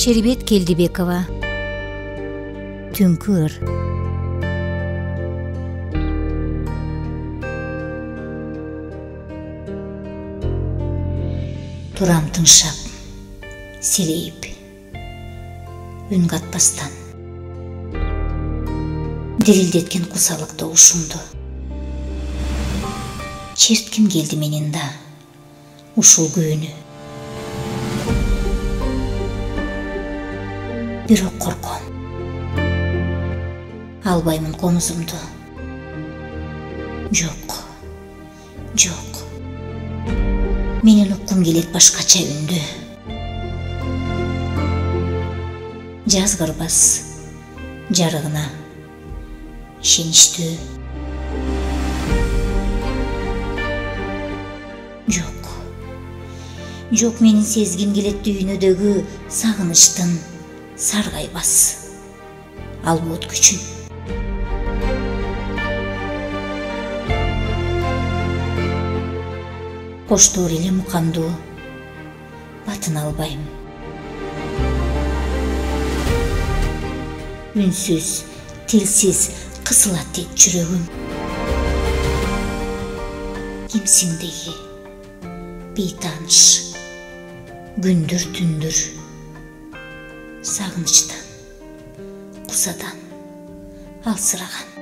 Шербет Келдибекова. Түнкү ыр. Турам тыңшап, селейип, үн катпастан. Дирилдеткен кусалыкта ушумду. Чертким келди менин да ушул күйүнү. Бирок корком. Албаймын комузумду. Жок. Менин уккум келет башкача үндү. Жазгырбас жарыгына ишеничтүү. Жок, менин сезгим келет дүйнөдөгү сагынычтын саргайбас албут күчүн. Коштоор эле мукамдуу батын албайм. Үнсүз, тилсиз кысылат дейт жүрөгүм. Кимсиң деги бейтаныш, күндүр түндүр, сагынычтан, кусадан алсыраган.